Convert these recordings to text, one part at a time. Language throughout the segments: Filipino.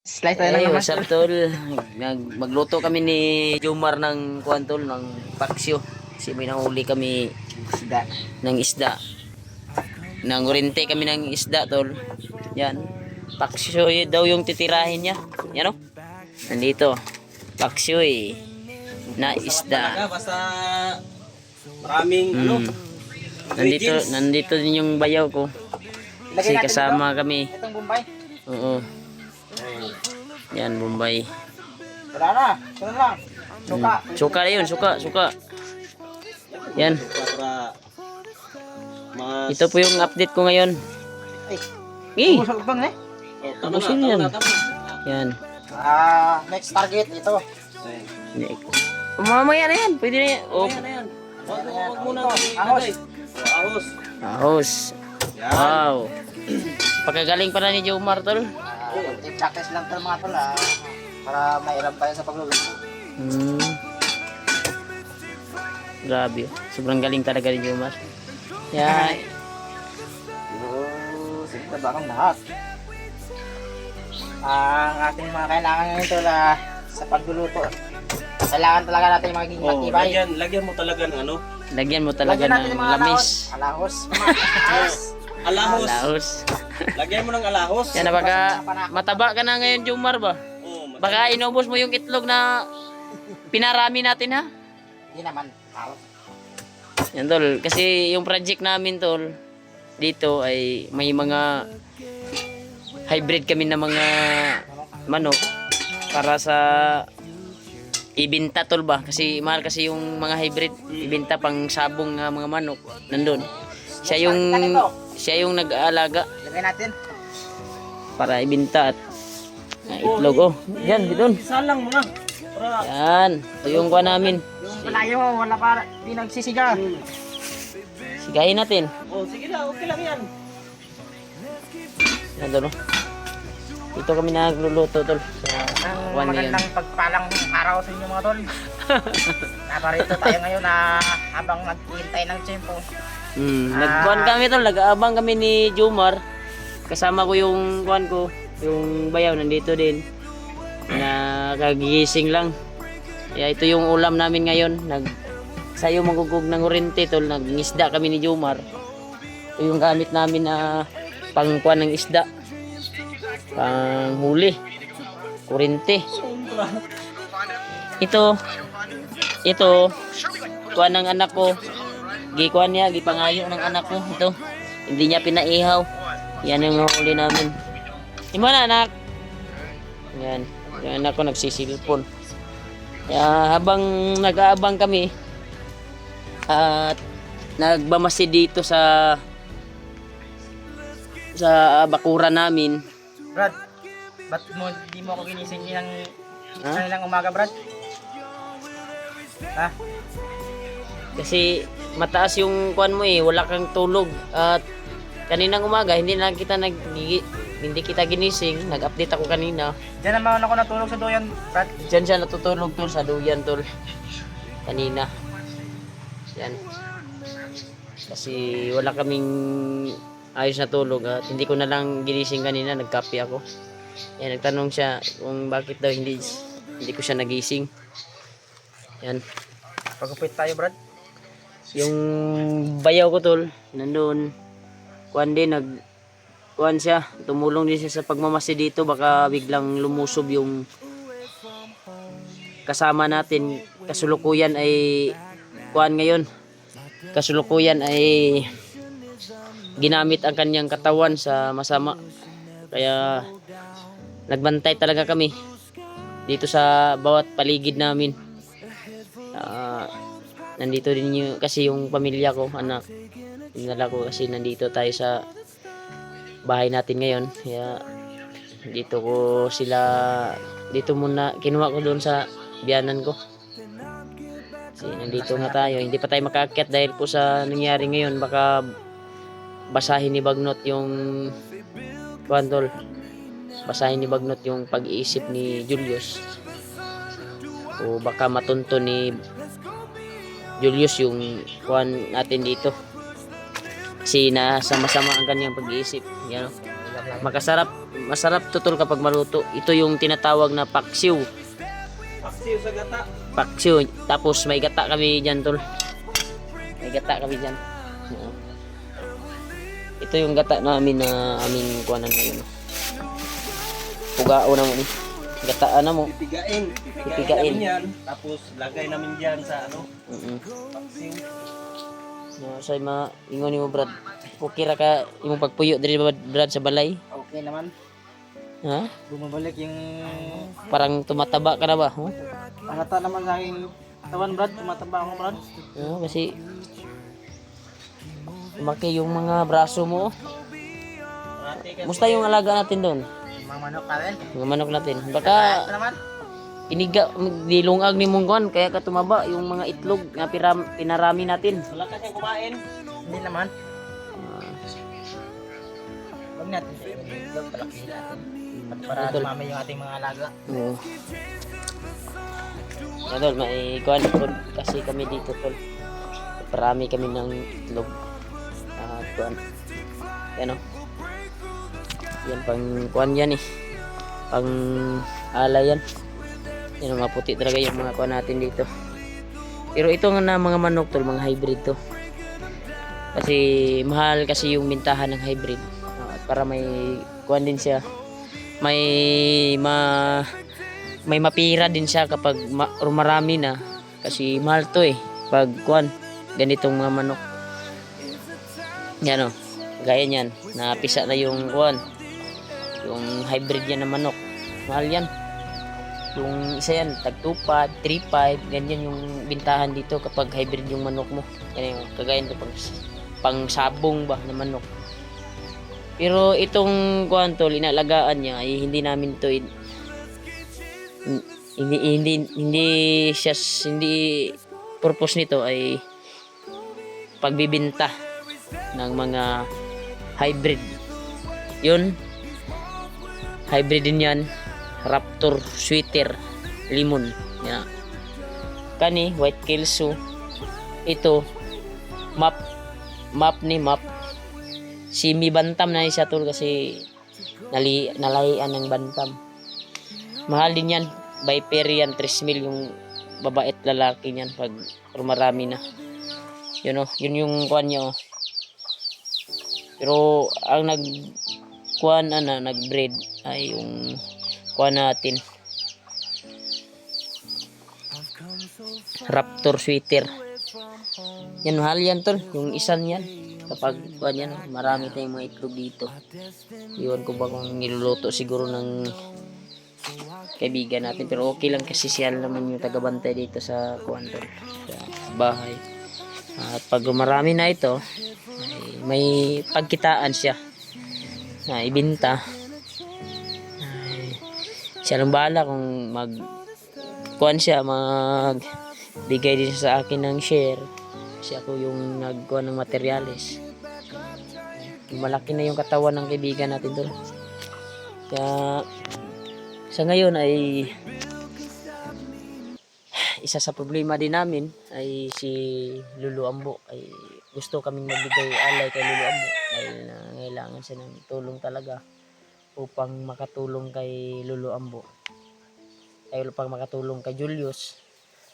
Slice tayo lang naman. What's up, tol? Magluto kami ni Jomar ng kuwan, tol, ng paksyo. Kasi may nahuli kami Isda. ng isda. Nangurinte kami ng isda, tol. Yan. Paksyo daw yung titirahin niya. Yan o. Nandito. Paksyo na isda. Basta maraming Nandito din yung bayaw ko. Kasi kasama kami. Itong Bombay. Oo. Yan, Bombay. Wala na. Sunod lang. Suka. Suka na yun, suka. Yan. para mas Ito po yung update ko ngayon. Ay. Eh, Busog bang eh? tapusin yan. Yan. Next target ito. Mamaya na yan, pwede na yan. Oh, Wag muna Ahos. ahos. ahos. Yan. Wow. Pagkagaling pa na ni Jomar, tol. Practice lang ito mga tol para mairam tayo sa pagluluto. Grabe. Sobrang galing talaga ni Jomar. Yan. Sige ba kang lahat. Ang ating mga kailangan ngayon tol sa pagluluto. Kailangan talaga natin maging matibay. Lagyan mo talaga ng ano? Lagyan mo talaga Lagyan natin ng yung mga lamis. alahos. Alahos. Laos. Lagyan mo ng alahos. Yan na baka mataba ka na ngayon, Jomar ba? Oh, Baka inubos mo yung itlog na pinarami natin, ha? Hindi naman. Yan, tol. Kasi yung project namin, tol, dito ay may mga hybrid kami na mga manok para sa ibenta, tol ba? Kasi mahal kasi yung mga hybrid ibenta pang sabong nga mga manok nandun. Siya yung nag-aalaga Lagyan natin. para ibenta at itlog. Oh, yan, dito. Salang mo na. Para Yan, ito yung kuha namin. Yung palayo, wala pa, di nagsisiga. Sigahin natin. oh, sige na, okay lang yan. Yan, tol. Dito kami nagluluto, tol. Sa Ang kuha na yan. magandang pagpalang araw sa inyo mga tol. Naparito tayo ngayon habang naghihintay ng tiyempo. Nagkuhan kami, tol. Nag-aabang kami ni Jomar. Kasama ko yung kuhan ko. Yung bayaw nandito din. Nakagising lang. Kaya ito yung ulam namin ngayon. Sayo magugog ng kurente, tol. Nag-isda kami ni Jomar. Ito yung gamit namin na pangkuhan ng isda. Panghuli. Kurente. Ito kuhan ng anak ko. Gikuhan niya, gipangayo ng anak ko. Ito. Hindi niya pinaihaw. Yan yung huli namin. Di ba na, anak? Yan. Yung anak ko nagsisilpon. Kaya habang nag-aabang kami at nagbamasi dito sa bakuran namin. Brad, ba't di mo ako ginising ng kanilang umaga, Brad? Ha? Kasi mataas yung kuan mo wala kang tulog at kaninang umaga hindi kita ginising, nag-update ako kanina. Diyan naman ako natulog sa doyan, Brad. Diyan siya natutulog, tol, sa duyan, tol. Kanina. Yan. Kasi wala kaming ayos na tulog at hindi ko na lang ginising kanina, nagkape ako. Yan, nagtanong siya kung bakit daw hindi ko siya nagising. Yan. Pagupit tayo, Brad. Yung bayaw ko, tol, nandun. Kuan din, kuan siya. Tumulong din siya sa pagmamasi dito. Baka biglang lumusob yung kasama natin. Kasulukuyan ay kuan ngayon. Kasulukuyan ay ginamit ang kanyang katawan sa masama. Kaya nagbantay talaga kami dito sa bawat paligid namin. Nandito din kasi yung pamilya ko, anak. Dinala ko kasi nandito tayo sa bahay natin ngayon. Kaya dito muna kinuha ko doon sa biyanan ko. Kasi nandito nga tayo. Hindi pa tayo makaakyat dahil po sa nangyari ngayon. Baka basahin ni Bagnot yung Kuantol. Basahin ni Bagnot yung pag-iisip ni Julius. O baka matunto ni Julius yung kuan natin dito. Kasi nasa masama ang kanyang pag-iisip. Yan o. lang. Masarap to tol kapag maluto. Ito yung tinatawag na paksiw. Paksiw sa gata. Paksiw. Tapos may gata kami dyan tol. May gata kami dyan. Oo. Ito yung gata namin na aming kuhanan ngayon. Pugao naman eh. Gataan na mo. Pipigain. Pipigain. Namin yan. Tapos lagay namin dyan sa ano. Paksiw. Say ingon mo Brad. Okay ra ka imong pagpuyo diri Brad sa balay? Okay naman. Ha? Bumabalik yung Parang tumataba ka na ba? Huh? halata naman sa aking tawan, Brad. Tumataba ako, Brad. Oo, kasi lumaki yung mga braso mo. Parati kasi. Musta yung alaga natin doon? Mga manok ka rin. Mga manok natin. Ito Baka naman. iniga, dilungag ni munggon kaya ka tumaba yung mga itlog na pinarami natin. Wala kasi kumain. Hindi naman. Huwag natin siya. Huwag palakihin natin. At para Idol. dumami yung ating mga alaga. Oo. Idol, may kuhan po kasi kami dito tol. Parami kami ng itlog. Kuhan. Yan o. Yan pang kuhan yan eh. Pang alay yan. Yan mga puti talaga yung mga kuhan natin dito. Pero ito nga na mga manok tol, mga hybrid to. Kasi mahal kasi yung mintahan ng hybrid. At para may kuhan din siya. May mapira din siya kapag marami na kasi mahal to eh pag kuan ganitong mga manok yan o gaya niyan napisa na yung kuan yung hybrid yan na manok mahal yan yung isa yan tag 2.5 3.5 ganyan yung bintahan dito kapag hybrid yung manok mo yan yung kagaya nito pang sabong ba na manok. Pero itong kuan tol, inalagaan niya ay hindi namin to hindi purpose nito ay pagbibenta ng mga hybrid. Yun. Hybrid din yan. Raptor, sweater, limon. Yan. Kani, white kelso. Ito, map semi bantam na siya tol kasi nalahian ng bantam. Mahal din yan. Viperian 3,000 yung babae at lalaki niyan pag marami na. Yun oh, yun yung kuan niya oh. Pero ang nag-breed ay yung kuan natin. Raptor sweater. Yan mahal yan tol, yung isan yan. Kapag kuan yan, marami tayong mga itlog dito. Iwan ko ba kung niluluto siguro ng kaibigan natin, pero okay lang kasi siya naman yung tagabantay dito sa kuan tol, sa bahay. At pag marami na ito, ay may pagkitaan siya na ibenta. Ay, siya lang bahala kung mag kuan siya, mag bigay din siya sa akin ng share. Kasi ako yung nagkuha ng materyales. Malaki na yung katawan ng kaibigan natin doon. Kaya sa ngayon ay isa sa problema din namin ay si Lulu Ambo. Ay gusto kaming magbigay alay kay Lulu Ambo dahil nangailangan siya ng tulong talaga upang makatulong kay Lulu Ambo. Ay upang makatulong kay Julius.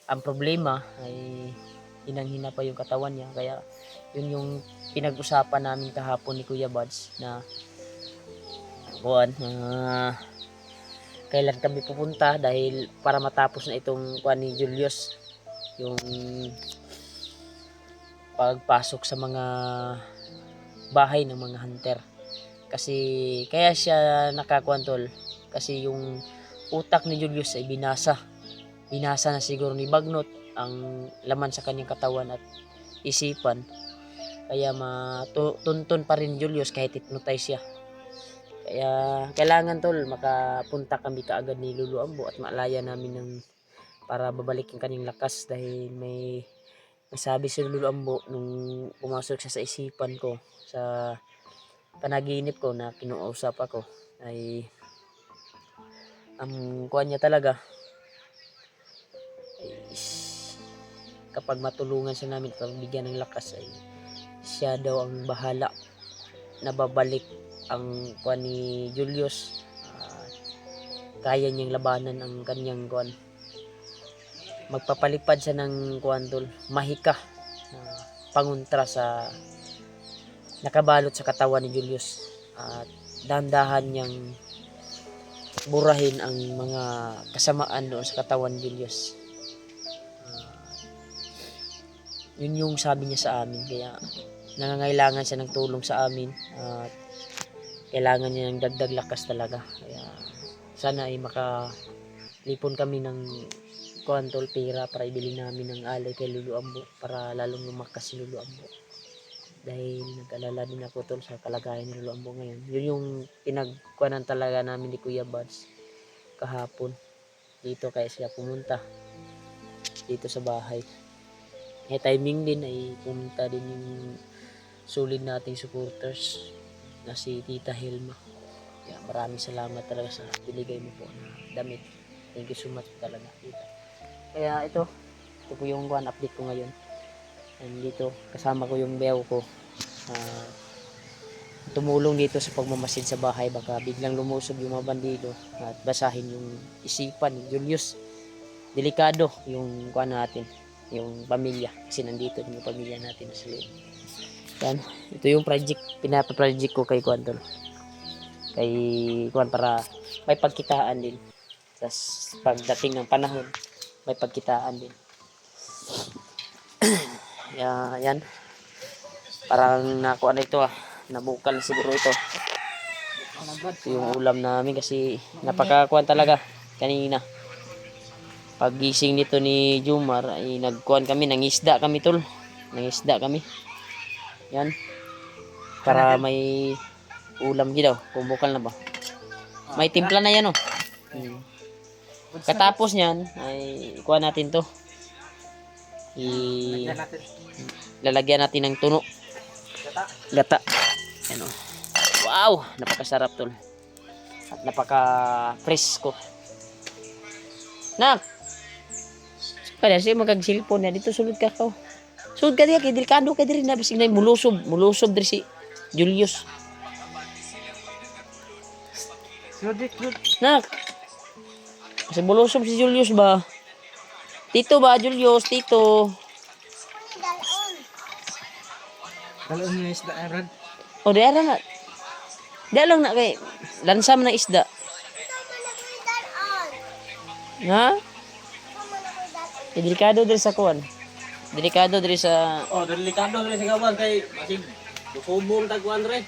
Ang problema ay hinang-hina pa yung katawan niya, kaya yun yung pinag-usapan namin kahapon ni Kuya Buds na kuan kailan kami pupunta dahil para matapos na itong kuan ni Julius yung pagpasok sa mga bahay ng mga hunter. Kasi kaya siya nakakuan tol kasi yung utak ni Julius ay binasa na siguro ni Bagnot ang laman sa kanyang katawan at isipan, kaya matuntun pa rin Julius kahit hypnotize siya. Kaya kailangan tol makapunta kami kaagad ni Lulu Ambo at maalaya namin ng para babalik yung kanyang lakas dahil may nasabi si Lulu Ambo nung pumasok siya sa isipan ko sa panaginip ko na kinuusap ako ay ang kuha niya talaga kapag matulungan siya namin, kapag bigyan ng lakas ay siya daw ang bahala na babalik ang kuan ni Julius, kaya niyang labanan ang kanyang kuan. Magpapalipad siya ng kuan tol, mahika, pangontra sa nakabalot sa katawan ni Julius, at dahan-dahan niyang burahin ang mga kasamaan doon sa katawan ni Julius. Yun yung sabi niya sa amin, kaya nangangailangan siya ng tulong sa amin at kailangan niya ng dagdag lakas talaga. Kaya sana ay makalipon kami ng kuantol pera para ibili namin ng alay kay Lulu Ambo para lalong lumakas si Lulu Ambo. Dahil nag-alala din ako tol sa kalagayan ni Lulu Ambo ngayon. Yun yung pinagkuanan talaga namin ni Kuya Buds kahapon. Dito kaya siya pumunta dito sa bahay. Timing din ay pumunta din yung solid nating supporters na si Tita Helma. Kaya maraming salamat talaga sa binigay mo po na damit. Thank you so much talaga, Tita. Kaya ito po yung one update ko ngayon. And dito kasama ko yung bew ko. Tumulong dito sa pagmamasid sa bahay, baka biglang lumusog yung mga bandido at basahin yung isipan ni Julius. Delikado yung kuan natin, yung pamilya, kasi nandito yung pamilya natin sa loob. Yan, ito yung project, pinapa-project ko kay Kuan tol. Kay Kuan para may pagkitaan din. Tapos pagdating ng panahon, may pagkitaan din. Yan. Parang nakuha na ito nabukal siguro ito. Ito yung ulam namin kasi napakakuan talaga kanina. Paggising nito ni Jumar ay nagkuhan kami, nangisda kami tol. Nangisda kami. Yan. Para may ulam daw. Kumbukal na ba? May timpla na yan Katapos niyan ay kuha natin to. Lalagyan natin ng tuno. Gata. Yan Wow, napakasarap tol. At napaka-presko. Nak. Kaya siya magag-cellphone na dito sulod ka ko. Sulod ka diya kay delikado kay diri na bisig na mulusob diri si Julius. Nak. Kasi mulusob si Julius ba? Tito ba Julius, tito? Dalon niya isda Rod. Oh, diara na. Diya lang na kay lansam na isda. Ha? Delikado diri sa kuan. Delikado diri sa delikado rin sa gawan kay masig lusubong tagwan re.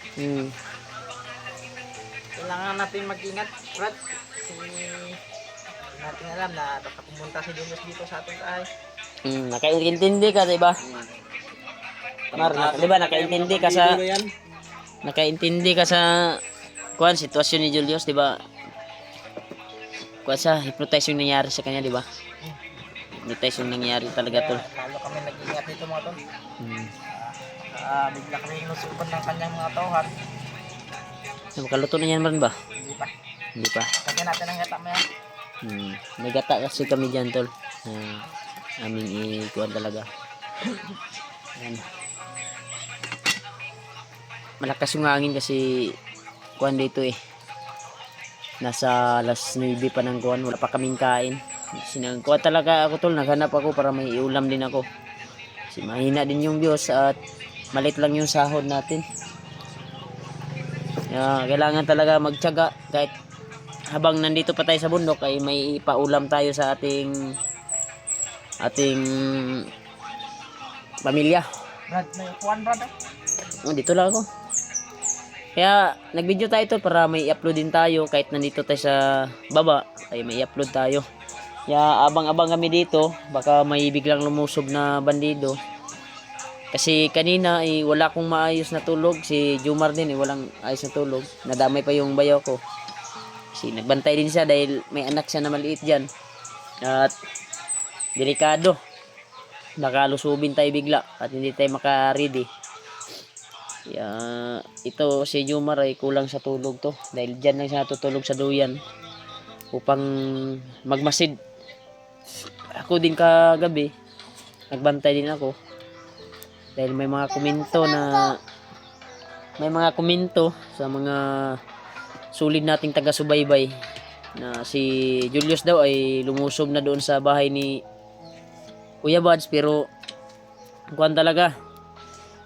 Kailangan natin mag-ingat, Rod. Kasi natin alam na baka pumunta si Julius dito sa ating bahay. Nakaintindi ka, 'di ba? Mar, di ba nakaintindi ka sa kuan sitwasyon ni Julius, 'di ba? Kuan sa hypnotize yung nangyari sa kanya, 'di ba? Hypnotize yung nangyari talaga tol. Lalo kami nag-ingat dito mga tol. Bigla kami inusupan ng kanyang mga tauhan. Makaluto na yan man ba? Hindi pa. Lagyan natin ang gata mo yan. May gata kasi kami dyan tol. Aming ikuan talaga. Yan. Malakas yung hangin kasi kuan dito nasa alas 9 pa ng kuan, wala pa kaming kain. Sinangkuan talaga ako tol, naghanap ako para may iulam din ako. Kasi mahina din yung Diyos at malit lang yung sahod natin. Kailangan talaga magtiyaga kahit habang nandito pa tayo sa bundok ay may ipaulam tayo sa ating pamilya. Brad, may kuwan Brad Dito lang ako. Kaya nag-video tayo to para may i-upload din tayo kahit nandito tayo sa baba ay may i-upload tayo. Kaya abang-abang kami dito, baka may biglang lumusob na bandido. Kasi kanina wala akong maayos na tulog, si Jumar din walang ayos na tulog. Nadamay pa yung bayaw ko. Kasi nagbantay din siya dahil may anak siya na maliit diyan. At delikado. Baka lusubin tayo bigla at hindi tayo maka-ready. Ito si Jumar ay kulang sa tulog to dahil dyan lang siya natutulog sa duyan upang magmasid. Ako din kagabi nagbantay din ako dahil may mga komento na may mga komento sa mga sulit nating taga-subaybay na si Julius daw ay lumusob na doon sa bahay ni Kuya Buds, pero kuwan talaga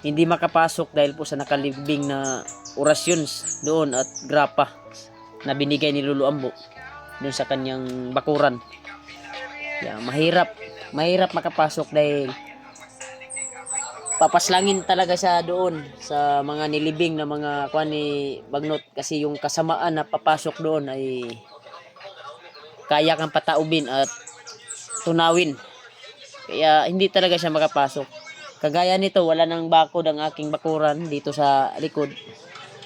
hindi makapasok dahil po sa nakalibing na orasyon doon at grapa na binigay ni Lolo Ambo doon sa kanyang bakuran. Yeah, mahirap makapasok dahil papaslangin talaga siya doon sa mga nilibing na mga kuan ni Bagnot, kasi yung kasamaan na papasok doon ay kaya kang pataubin at tunawin. Kaya hindi talaga siya makapasok. Kagaya nito, wala nang bakod ang aking bakuran dito sa likod.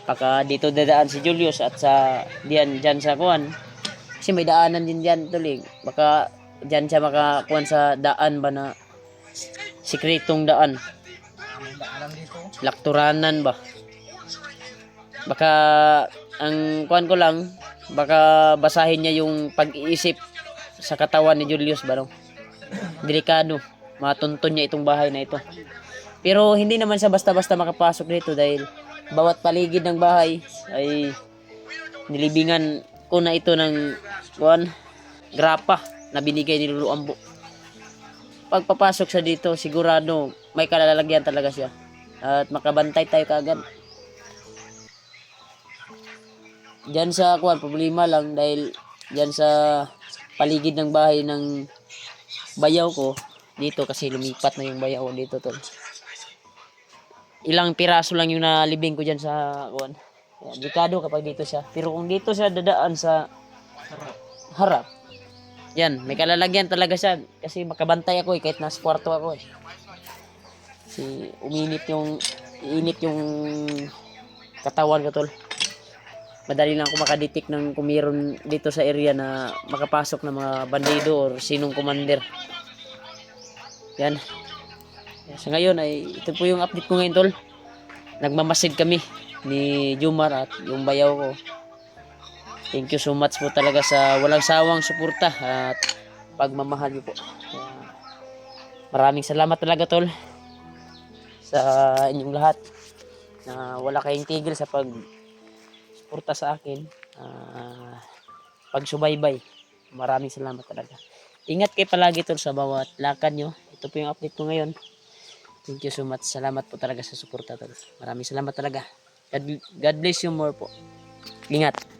Baka dito dadaan si Julius at sa diyan sa kuan. Kasi may daanan din diyan tulig. Baka diyan siya makakuan sa daan ba na sikretong daan. May daanan dito. Lakturanan ba? Baka ang kuan ko lang, baka basahin niya yung pag-iisip sa katawan ni Julius ba no? Delikado. Matuntun niya itong bahay na ito. Pero hindi naman siya basta-basta makapasok dito dahil bawat paligid ng bahay ay nilibingan ko na ito ng kuan, grapa na binigay ni Lolo Ambo. Pagpapasok siya dito, sigurado may kalalagyan talaga siya. At makabantay tayo kaagad. Diyan sa kuan, problema lang dahil diyan sa paligid ng bahay ng bayaw ko dito, kasi lumipat na yung bayaw ko dito tol. Ilang piraso lang yung nalibing ko diyan sa kuan. Delikado kapag dito siya. Pero kung dito siya dadaan sa harap, yan, may kalalagyan talaga siya. Kasi makabantay ako kahit nasa kwarto ako Kasi init yung katawan ko tol. Madali lang ako makadetect ng kung meron dito sa area na makapasok na mga bandido or sinong commander. Yan. Sa ngayon ay ito po yung update ko ngayon tol. Nagmamasid kami ni Jumar at yung bayaw ko. Thank you so much po talaga sa walang sawang suporta at pagmamahal niyo po. Maraming salamat talaga tol sa inyong lahat na wala kayong tigil sa pag suporta sa akin, pagsubaybay. Maraming salamat talaga. Ingat kayo palagi tol sa bawat lakad nyo. Ito po yung update ko ngayon. Thank you so much. Salamat po talaga sa suporta tol. Maraming salamat talaga. God bless you more po. Ingat.